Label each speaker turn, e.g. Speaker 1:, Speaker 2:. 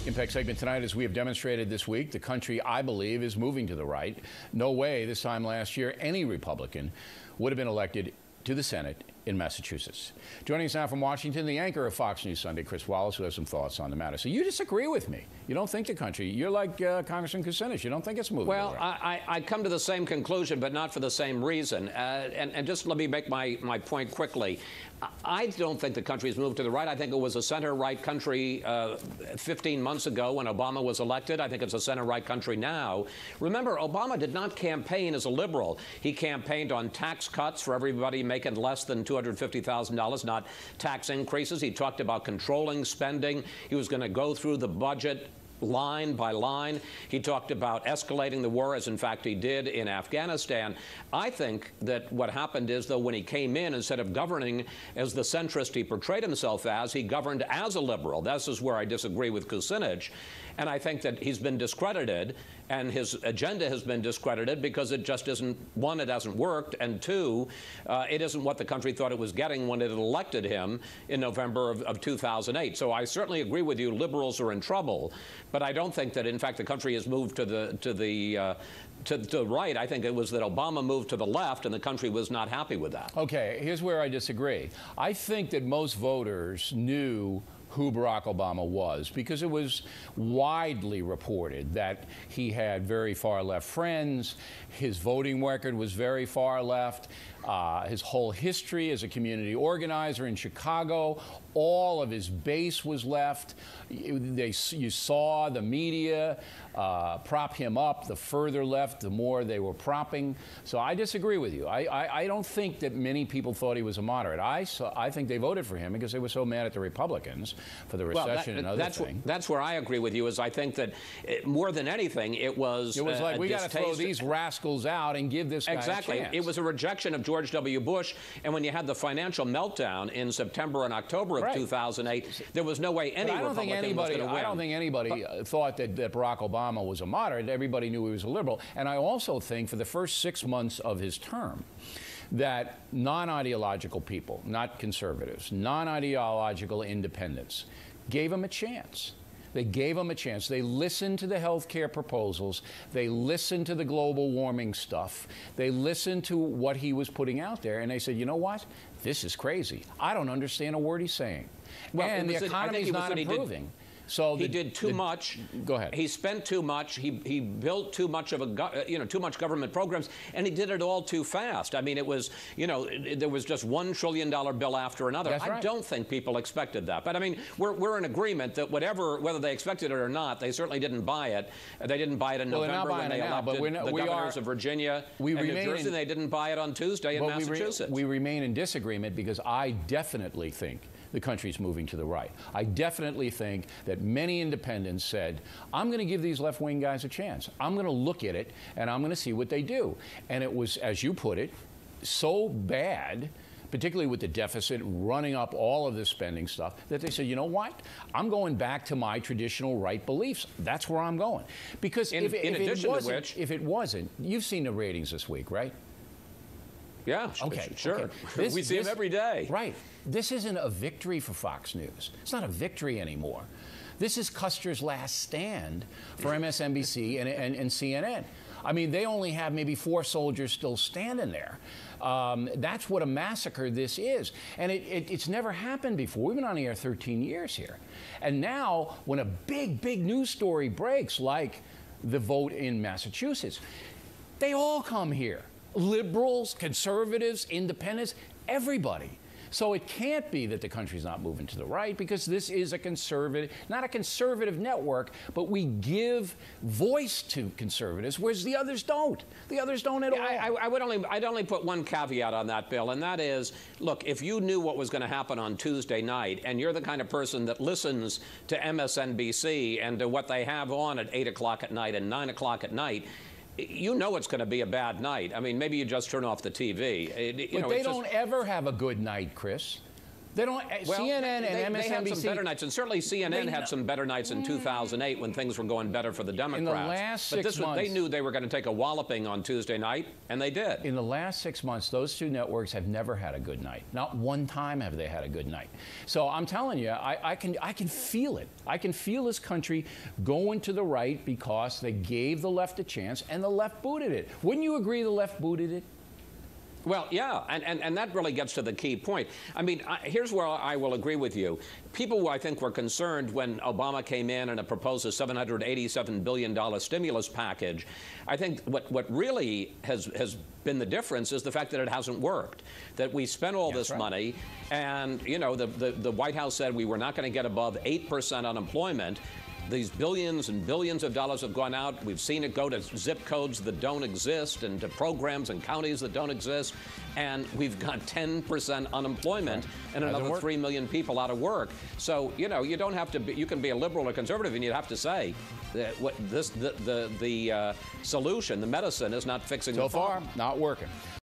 Speaker 1: Impact segment tonight, as we have demonstrated this week, the country, I believe, is moving to the right. No way this time last year any Republican would have been elected to the Senate in Massachusetts. Joining us now from Washington, the anchor of Fox News Sunday, Chris Wallace, who has some thoughts on the matter. So you disagree with me. You don't think the country, you're like Congressman Kucinich, you don't think it's moving.
Speaker 2: Well, I come to the same conclusion, but not for the same reason. And just let me make my point quickly. I don't think the country has moved to the right. I think it was a center-right country 15 months ago when Obama was elected. I think it's a center-right country now. Remember, Obama did not campaign as a liberal. He campaigned on tax cuts for everybody making less than $250,000, not tax increases. He talked about controlling spending. He was going to go through the budget line by line. He talked about escalating the war, as in fact he did in Afghanistan. I think that what happened is, though, when he came in, instead of governing as the centrist he portrayed himself as, he governed as a liberal. This is where I disagree with Kucinich. And I think that he's been discredited, and his agenda has been discredited because it just isn't, one, it hasn't worked, and two, it isn't what the country thought it was getting when it elected him in November of 2008. So I certainly agree with you, liberals are in trouble, but I don't think that, in fact, the country has moved to the right. I think it was that Obama moved to the left, and the country was not happy with that.
Speaker 1: Okay, here's where I disagree. I think that most voters knew who Barack Obama was, because it was widely reported that he had very far left friends, his voting record was very far left, his whole history as a community organizer in Chicago, all of his base was left. You saw the media prop him up. The further left, the more they were propping. So I disagree with you. I don't think that many people thought he was a moderate. I think they voted for him because they were so mad at the Republicans for the recession and other things.
Speaker 2: That's where I agree with you, is I think that more than anything, it was
Speaker 1: like, we got to throw these rascals out and give this guy a chance.
Speaker 2: It was a rejection of George W. Bush, and when you had the financial meltdown in September and October of 2008, there was no way any Republican was going to win.
Speaker 1: I don't think anybody thought that Barack Obama was a moderate. Everybody knew he was a liberal. And I also think for the first 6 months of his term, that non-ideological people, not conservatives, non-ideological independents, gave him a chance. They gave him a chance. They listened to the health care proposals. They listened to the global warming stuff. They listened to what he was putting out there, and they said, you know what? This is crazy. I don't understand a word he's saying.
Speaker 2: Well,
Speaker 1: and the economy's not improving. So
Speaker 2: he did too much.
Speaker 1: Go ahead.
Speaker 2: He spent too much. He built too much of too much government programs, and he did it all too fast. I mean, it was, there was just $1 trillion bill after another.
Speaker 1: That's right.
Speaker 2: I don't think people expected that. But I mean, we're in agreement that whether they expected it or not, they certainly didn't buy it. They didn't buy it in November when they elected the governors of Virginia and New Jersey. They didn't buy it on Tuesday in Massachusetts.
Speaker 1: We remain in disagreement because I definitely think the country's moving to the right. I definitely think that many independents said, I'm going to give these left-wing guys a chance. I'm going to look at it, and I'm going to see what they do. And it was, as you put it, so bad, particularly with the deficit running up all of this spending stuff, that they said, you know what? I'm going back to my traditional right beliefs. That's where I'm going. Because if it wasn't, you've seen the ratings this week, right?
Speaker 2: Yeah,
Speaker 1: okay,
Speaker 2: sure. Okay. We see them every day.
Speaker 1: Right. This isn't a victory for Fox News. It's not a victory anymore. This is Custer's last stand for MSNBC and CNN. I mean, they only have maybe 4 soldiers still standing there. That's what a massacre this is. And it's never happened before. We've been on the air 13 years here. And now, when a big news story breaks, like the vote in Massachusetts, they all come here. Liberals, conservatives, independents, everybody. So it can't be that the country's not moving to the right, because this is a conservative, not a conservative network, but we give voice to conservatives, whereas the others don't. The others don't at all.
Speaker 2: I'd only put one caveat on that, Bill, and that is, look, if you knew what was going to happen on Tuesday night, and you're the kind of person that listens to MSNBC and to what they have on at 8 o'clock at night and 9 o'clock at night, you know it's going to be a bad night. I mean, maybe you just turn off the TV.
Speaker 1: But they don't ever have a good night, Chris. They don't.
Speaker 2: Well,
Speaker 1: CNN and MSNBC.
Speaker 2: They had some better nights, and certainly CNN had some better nights in 2008 when things were going better for the Democrats.
Speaker 1: In the last
Speaker 2: but
Speaker 1: 6 months,
Speaker 2: they knew they were going to take a walloping on Tuesday night, and they did.
Speaker 1: In the last 6 months, those two networks have never had a good night. Not one time have they had a good night. So I'm telling you, I can feel it. I can feel this country going to the right because they gave the left a chance, and the left booted it. Wouldn't you agree the left booted it?
Speaker 2: Well, yeah, and that really gets to the key point. I mean, here's where I will agree with you. People who I think were concerned when Obama came in and proposed a $787 billion stimulus package, I think what really has been the difference is the fact that it hasn't worked. That we spent all this money, and, you know, the White House said we were not going to get above 8% unemployment. These billions and billions of dollars have gone out. We've seen it go to zip codes that don't exist and to programs and counties that don't exist. And we've got 10% unemployment and another 3 million people out of work. So, you know, you don't have to be, you can be a liberal or conservative, and you'd have to say that the solution, the medicine, is not fixing the problem.
Speaker 1: So far, not working.